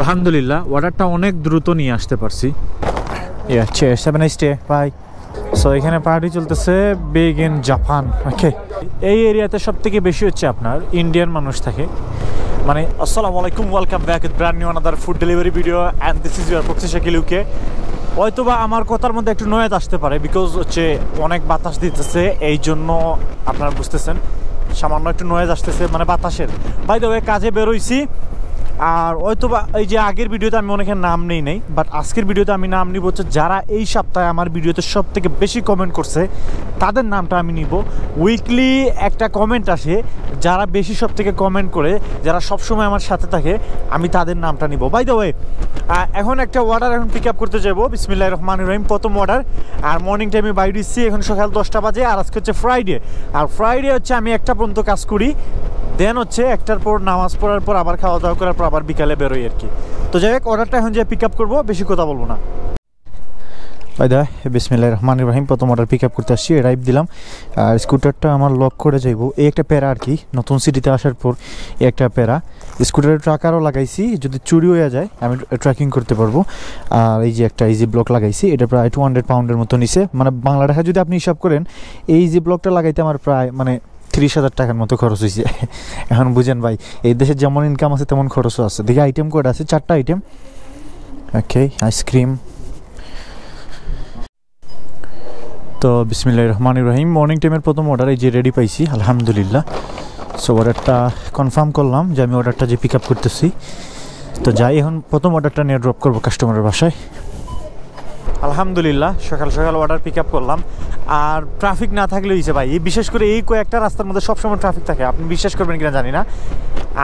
আলহামদুলিল্লাহ অর্ডারটা অনেক দ্রুত নিয়ে আসতে পারছি। cheers, have a nice day, bye. So এখানে পার্টি চলতেছে বিগ ইন জাপান। ওকে, এই এরিয়াতে সব থেকে বেশি হচ্ছে আপনার ইন্ডিয়ান মানুষ থাকে। মানে আসসালামু আলাইকুম, welcome back with brand new another food delivery video and this is your proxy Shakil UK. হয়তোবা আমার কথার মধ্যে একটু নয়েজ আসতে পারে বিকজ হচ্ছে অনেক বাতাস দিতেছে, এই জন্য আপনারা বুঝতেছেন সামান্য একটু নয়েজ আসতেছে, মানে বাতাসের। বাই দ্য ওয়ে কাজে বেরোইছি, আর হয়তোবা এই যে আগের ভিডিওতে আমি অনেকের নাম নেই, বাট আজকের ভিডিওতে আমি নাম নিব হচ্ছে যারা এই সপ্তাহে আমার ভিডিওতে সব থেকে বেশি কমেন্ট করছে তাদের নামটা আমি নিব। উইকলি একটা কমেন্ট আসে, যারা বেশি সব থেকে কমেন্ট করে, যারা সবসময় আমার সাথে থাকে, আমি তাদের নামটা নিব। বাই দ্য ওয়ে এখন একটা অর্ডার এখন পিক আপ করতে যাবো। বিসমিল্লাহির রহমানির রহিম, প্রথম অর্ডার। আর মর্নিং টাইমে বাইরে দিচ্ছি, এখন সকাল 10টা বাজে, আর আজকে হচ্ছে ফ্রাইডে। আর ফ্রাইডে হচ্ছে আমি 1টা পর্যন্ত কাজ করি, দেন হচ্ছে 1টার পর নামাজ পড়ার পর আবার খাওয়া দাওয়া করার পর আবার বিকালে বেরোই আর কি। তো যাই হোক, অর্ডারটা এখন যে পিক আপ করবো, বেশি কথা বলবো না। বাই দা বিসমিল্লাহির রহমানির রহিম, প্রথম অর্ডার পিক আপ করতে আসছি, ড্রাইভ দিলাম। আর স্কুটারটা আমার লক করে যাইব, এই একটা প্যারা আর কি, নতুন সিটিতে আসার পর এই একটা প্যারা। স্কুটারের ট্রাকারও লাগাইছি, যদি চুরি হয়ে যায় আমি ট্র্যাকিং করতে পারবো। আর এই যে একটা ইজি ব্লক লাগাইছি, এটা প্রায় 200 পাউন্ডের মতো নিছে, মানে বাংলা টাকা যদি আপনি হিসাব করেন এই ইজি ব্লকটা লাগাইতে আমার প্রায় 30,000 টাকার মতো খরচ হয়েছে। এখন বুঝেন ভাই, এই দেশে যেমন ইনকাম আছে তেমন খরচও আছে। দেখি আইটেম কয়টা আছে, 4টা আইটেম। ওকে, আইসক্রিম। তো বিসমিল্লাহির রহমানির রহিম, মর্নিং টাইমের প্রথম অর্ডার এই যে রেডি পাইছি আলহামদুলিল্লাহ। সো অর্ডারটা কনফার্ম করলাম যে আমি অর্ডারটা যে পিক আপ করতেছি। তো যাই, এখন প্রথম অর্ডারটা নিয়ে ড্রপ করবো কাস্টমারের বাসায়। আলহামদুলিল্লাহ সকাল সকাল অর্ডার পিক আপ করলাম। আর ট্রাফিক না থাকলে হয়েছে ভাই, এই বিশেষ করে এই কয়েকটা রাস্তার মধ্যে সবসময় ট্রাফিক থাকে, আপনি বিশ্বাস করবেন কিনা জানি না।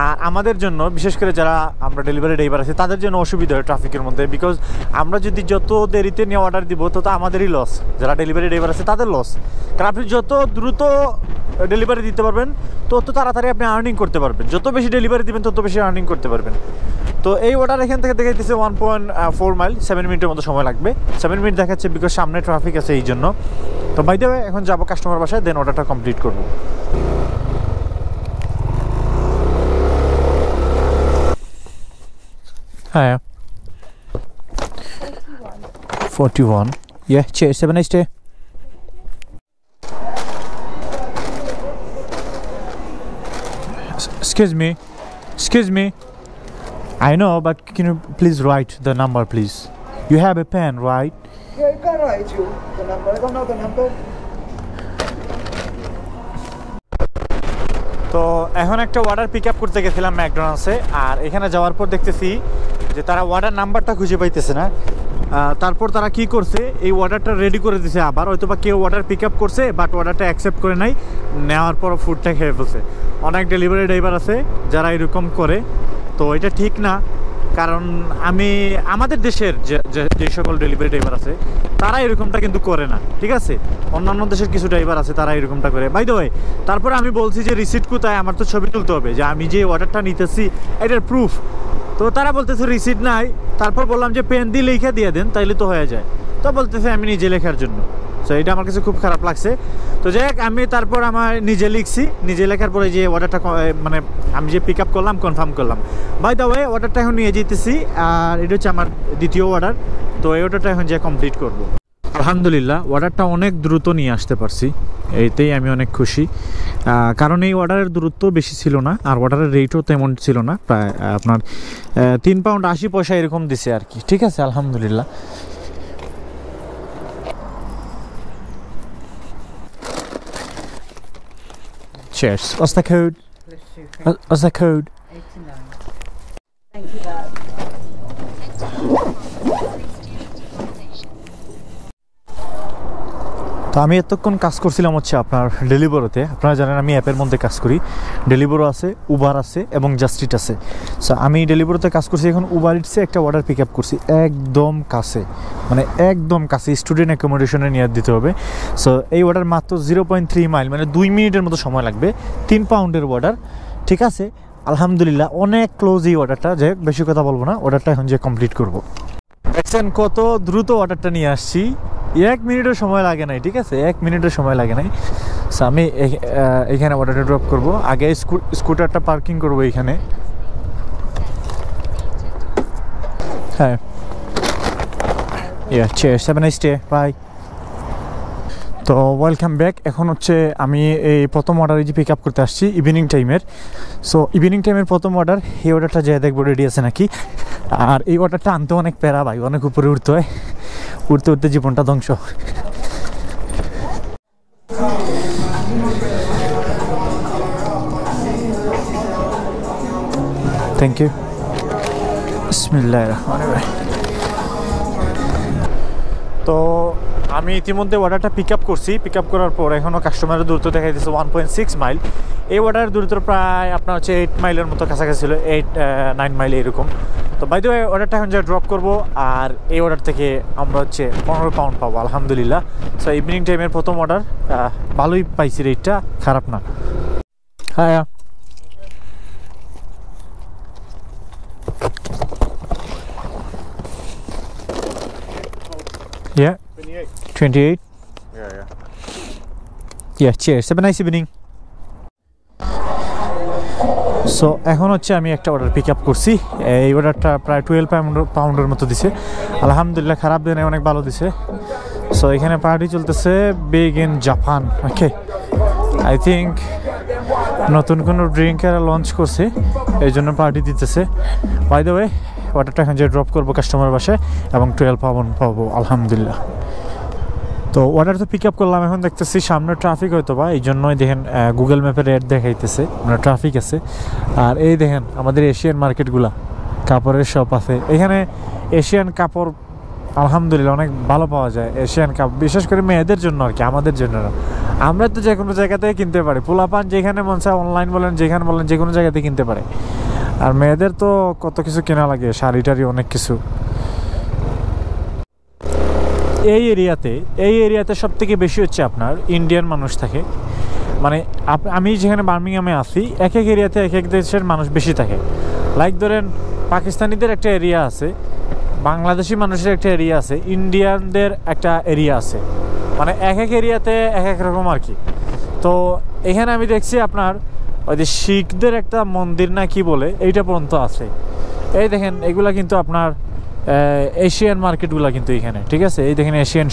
আর আমাদের জন্য, বিশেষ করে যারা আমরা ডেলিভারি ড্রাইভার আছি, তাদের জন্য অসুবিধা হয় ট্রাফিকের মধ্যে, বিকজ আমরা যদি যত দেরিতে নিয়ে অর্ডার দিব তত আমাদেরই লস, যারা ডেলিভারি ড্রাইভার আছে তাদের লস। কারণ আপনি যত দ্রুত ডেলিভারি দিতে পারবেন তত তাড়াতাড়ি আপনি আর্নিং করতে পারবেন, যত বেশি ডেলিভারি দিবেন তত বেশি আর্নিং করতে পারবেন। তো এই অর্ডার এখান থেকে দেখাইতেছে 1.4 মাইল, 7 মিনিটের মতো সময় লাগবে। 7 মিনিট দেখাচ্ছে বিকজ সামনে ট্রাফিক আছে এই জন্য। তো বাই দ্য ওয়ে এখন যাবো কাস্টমার বাসায়, দেন অর্ডারটা কমপ্লিট করবো। হ্যাঁ 41, yeah, cheers, have a nice day. Excuse me, I know, but can you please write the number, please? You have a pen, right? Yeah, you can write you the number. I don't know the number. তো এখন একটা order pick up করতে গেছিলাম ম্যাকডোনাল্ডসে, আর এখানে যাওয়ার পর দেখতেছি যে তারা অর্ডার নাম্বারটা খুঁজে পাইতেছে না। তারপর তারা কি করছে, এই অর্ডারটা রেডি করে দিছে আবার। হয়তো বা কেউ অর্ডার পিক আপ করছে বাট অর্ডারটা অ্যাকসেপ্ট করে নাই, নেওয়ার পর ফুডটা খেয়ে ফেলছে। অনেক ডেলিভারি ড্রাইভার আছে যারা এরকম করে, তো এটা ঠিক না। কারণ আমাদের দেশের যে সকল ডেলিভারি ড্রাইভার আছে তারা এরকমটা কিন্তু করে না, ঠিক আছে। অন্যান্য দেশের কিছু ড্রাইভার আছে তারা এরকমটা করে। বাই দ্য ওয়ে তারপরে আমি বলছি যে রিসিট কোথায়, আমার তো ছবি তুলতে হবে যে আমি যে অর্ডারটা নিতেছি এটার প্রুফ। তো তারা বলতেছে রিসিট নাই। তারপর বললাম যে পেন দিয়ে লিখে দিয়ে দেন, তাইলে তো হয়ে যায়। তো বলতেছে আমি নিজে লেখার জন্য। সো এটা আমার কাছে খুব খারাপ লাগছে। তো যাই হোক, আমি তারপর আমার নিজে লিখছি, নিজে লেখার পরে যে অর্ডারটা মানে আমি যে পিক আপ করলাম, কনফার্ম করলাম। বাই দ্য ওয়ে অর্ডারটা এখন নিয়ে যেতেছি, আর এটা হচ্ছে আমার দ্বিতীয় অর্ডার। তো এই অর্ডারটা এখন যে কমপ্লিট করব। আলহামদুলিল্লাহ অর্ডারটা অনেক দ্রুত নিয়ে আসতে পারছি, এইতেই আমি অনেক খুশি। কারণ এই অর্ডারের দূরত্ব বেশি ছিল না, আর অর্ডারের রেটও তেমন ছিল না, প্রায় আপনার 3 পাউন্ড 80 পয়সা এরকম দিছে আর কি। ঠিক আছে, আলহামদুলিল্লাহ। Cheers. What's the code? What's the code? 89. Thank you, Dad. তো আমি এতক্ষণ কাজ করছিলাম হচ্ছে আপনার ডেলিভারিতে। আপনারা জানেন আমি অ্যাপের মধ্যে কাজ করি, ডেলিভারো আছে, উবার আছে এবং জাস্ট ইট আছে। সো আমি ডেলিভারিতে কাজ করছি, এখন উবার ইটসে একটা অর্ডার পিক আপ করছি একদম কাছে, মানে একদম কাছে, স্টুডেন্ট অ্যাকোমোডেশনে নিয়ে দিতে হবে। সো এই অর্ডার মাত্র 0.3 মাইল, মানে 2 মিনিটের মতো সময় লাগবে। 3 পাউন্ডের অর্ডার, ঠিক আছে। আলহামদুলিল্লাহ অনেক ক্লোজ এই অর্ডারটা। যাই হোক, বেশি কথা বলবো না, অর্ডারটা এখন যে কমপ্লিট করবো। দেখছেন কত দ্রুত অর্ডারটা নিয়ে আসছি, 1 মিনিটের সময় লাগে নাই, ঠিক আছে, 1 মিনিটের সময় লাগে নাই। সো আমি এখানে অর্ডারটা ড্রপ করব, আগে স্কুটারটা পার্কিং করব এইখানে। হ্যাঁ cheers, have a nice day, bye. তো ওয়েলকাম ব্যাক। এখন হচ্ছে আমি এই প্রথম অর্ডারে যে পিক আপ করতে আসছি ইভিনিং টাইমের। সো ইভিনিং টাইমের প্রথম অর্ডার, এই অর্ডারটা যেয়ে দেখবো রেডি আছে নাকি। আর এই অর্ডারটা আনতে অনেক প্যারা ভাই, অনেক উপরে উঠতে হয়, উঠতে উঠতে জীবনটা ধ্বংস। Thank you. বিসমিল্লাহির রহমানির রহিম। তো আমি ইতিমধ্যে অর্ডারটা পিক আপ করছি। পিক আপ করার পর এখনও কাস্টমারের দূরত্ব দেখা দিচ্ছে 1.6 মাইল। এই অর্ডারের দূরত্ব প্রায় আপনার হচ্ছে 8 মাইলের মতো কাছাকাছি ছিল, 8-9 মাইল এরকম। তো বাই দ্য ওয়ে অর্ডারটা এখন যা ড্রপ করবো, আর এই অর্ডার থেকে আমরা হচ্ছে 15 পাউন্ড পাবো আলহামদুলিল্লাহ। সো ইভিনিং টাইমের প্রথম অর্ডার, ভালোই পাইছি, রেটটা খারাপ না। হ্যাঁ Yeah, 28. Yeah, cheers. Have a nice evening. So এখন হচ্ছে আমি একটা অর্ডার পিক আপ করছি। এই অর্ডারটা প্রায় 12 পাউন্ডের মতো দিছে আলহামদুলিল্লাহ, খারাপ দিনে অনেক ভালো দিছে। সো এখানে পার্টি চলতেছে big in Japan. Okay, I think নতুন কোনো ড্রিঙ্ক এরা লঞ্চ করছে, এই জন্য পার্টি দিতেছে। বাই দ্য ওয়ে অর্ডারটা এখন যে ড্রপ করবো কাস্টমার বাসায় এবং 12 পাউন্ড পাবো আলহামদুলিল্লাহ। তো অর্ডার তো পিক আপ করলাম, এখন দেখতেছি সামনে ট্রাফিক হয়তো বা, এই জন্যই দেখেন গুগল ম্যাপে রেড দেখাইতেছে, মানে ট্রাফিক আছে। আর এই দেখেন আমাদের এশিয়ান মার্কেটগুলা, কাপড়ের শপ আছে এখানে। এশিয়ান কাপড় আলহামদুলিল্লাহ অনেক ভালো পাওয়া যায়, এশিয়ান কাপড়, বিশেষ করে মেয়েদের জন্য আর কি, আমাদের জন্য না। আমরা তো যে কোনো জায়গা থেকে কিনতে পারি, পোলাপান যেখানে মন চায় অনলাইন বলেন, যেখানে বলেন, যে কোনো জায়গাতে কিনতে পারে। আর মেয়েদের তো কত কিছু কেনা লাগে, শাড়ি টাড়ি অনেক কিছু। এই এরিয়াতে সব থেকে বেশি হচ্ছে আপনার ইন্ডিয়ান মানুষ থাকে। মানে আমি যেখানে বার্মিংহামে আছি, এক এক এরিয়াতে এক এক দেশের মানুষ বেশি থাকে। লাইক ধরেন পাকিস্তানিদের একটা এরিয়া আছে, বাংলাদেশি মানুষের একটা এরিয়া আছে, ইন্ডিয়ানদের একটা এরিয়া আছে, মানে এক এক এরিয়াতে এক এক রকম আর কি। তো এখানে আমি দেখছি আপনার ওই যে শিখদের একটা মন্দির না কি বলে, এইটা পর্যন্ত আছে। এই দেখেন এগুলা কিন্তু আপনার এশিয়ান মার্কেটগুলো কিন্তু এখানে, ঠিক আছে। এই দেখেন এশিয়ান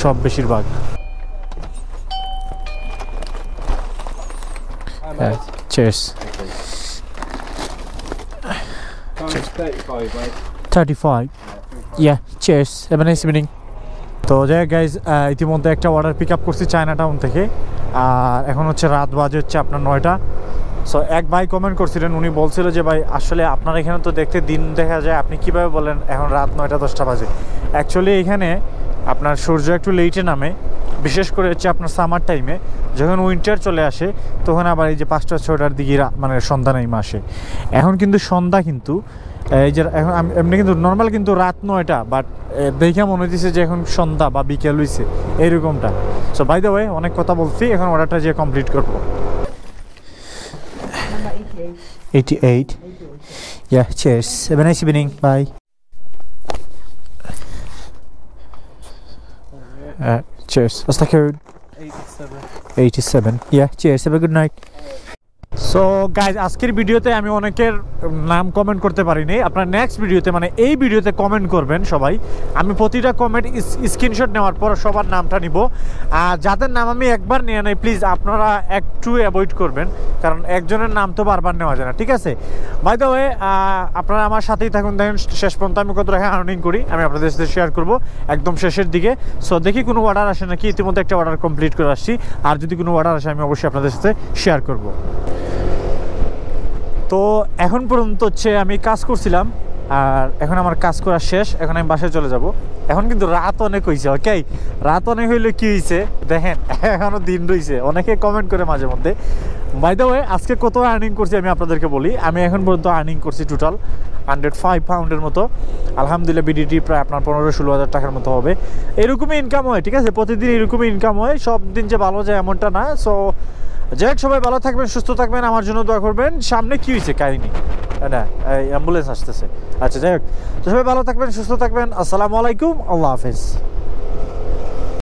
সব বেশিরভাগ। Cheers. 35. Yeah, cheers. Have a nice evening. তো যাই গাইজ, ইতিমধ্যে একটা অর্ডার পিক আপ করছি চায়না টাউন থেকে। আর এখন হচ্ছে রাত বাজে হচ্ছে আপনার 9টা। সো এক ভাই কমেন্ট করছিলেন, উনি বলছিল যে ভাই আসলে আপনার এখানে তো দেখতে দিন দেখা যায়, আপনি কিভাবে বলেন এখন রাত 9টা-10টা বাজে। অ্যাকচুয়ালি এখানে আপনার সূর্য একটু লেটে নামে, বিশেষ করে হচ্ছে আপনার সামার টাইমে। যখন উইন্টার চলে আসে তখন আবার এই যে 5টা-6টার দিকে মানে সন্ধ্যা নেমে আসে। এখন কিন্তু সন্ধ্যা কিন্তু এই যে এখন এমনি কিন্তু নর্মাল কিন্তু রাত 9টা, বাট দেখে মনে হচ্ছে যে এখন সন্ধ্যা বা বিকেল হয়েছে এইরকমটা। সো বাই দ্য ওয়ে অনেক কথা বলছি, এখন অর্ডারটা যে কমপ্লিট করবো। 88. Yeah, cheers. Have a nice evening. Bye. Cheers. What's the code? 87. Yeah, cheers. Have a good night. So guys, আজকের ভিডিওতে আমি অনেকের নাম কমেন্ট করতে পারিনি। আপনার নেক্সট ভিডিওতে, মানে এই ভিডিওতে কমেন্ট করবেন সবাই। আমি প্রতিটা কমেন্ট স্ক্রিনশট নেওয়ার পর সবার নামটা নিব। আর যাদের নাম আমি একবার নিয়ে নেই, প্লিজ আপনারা একটু অ্যাভয়েড করবেন, কারণ একজনের নাম তো বারবার নেওয়া যায় না, ঠিক আছে। বাই দ্য ওয়ে আপনারা আমার সাথেই থাকুন, দেখেন শেষ পর্যন্ত আমি কত টাকা আর্নিং করি আমি আপনাদের সাথে শেয়ার করব একদম শেষের দিকে। সো দেখি কোনো অর্ডার আসে নাকি। ইতিমধ্যে একটা অর্ডার কমপ্লিট করে আসছি, আর যদি কোনো অর্ডার আসে আমি অবশ্যই আপনাদের সাথে শেয়ার করব। তো এখন পর্যন্ত হচ্ছে আমি কাজ করছিলাম, আর এখন আমার কাজ করা শেষ। এখন আমি বাসায় চলে যাব। এখন কিন্তু রাত অনেক হয়েছে। ওকে, রাত অনেক হইলে কি হয়েছে দেখেন, এখনও দিন রয়েছে। অনেকে কমেন্ট করে মাঝে মধ্যে। বাই দ্য ওয়ে আজকে কত আর্নিং করছি আমি আপনাদেরকে বলি। আমি এখন পর্যন্ত আর্নিং করছি টোটাল 105 পাউন্ডের মতো আলহামদুলিল্লাহ। বিডিটি প্রায় আপনার 15-16 হাজার টাকার মতো হবে। এরকমই ইনকাম হয়, ঠিক আছে, প্রতিদিন এরকমই ইনকাম হয়। সব দিন যে ভালো যায় এমনটা না। সো যাই হোক, সবাই ভালো থাকবেন, সুস্থ থাকবেন, আমার জন্য দোয়া করবেন। সামনে কি হয়েছে কাহিনী, না এই অ্যাম্বুলেন্স আসতেছে। আচ্ছা যাই হোক, তো সবাই ভালো থাকবেন, সুস্থ থাকবেন। আসসালামু আলাইকুম, আল্লাহ হাফেজ।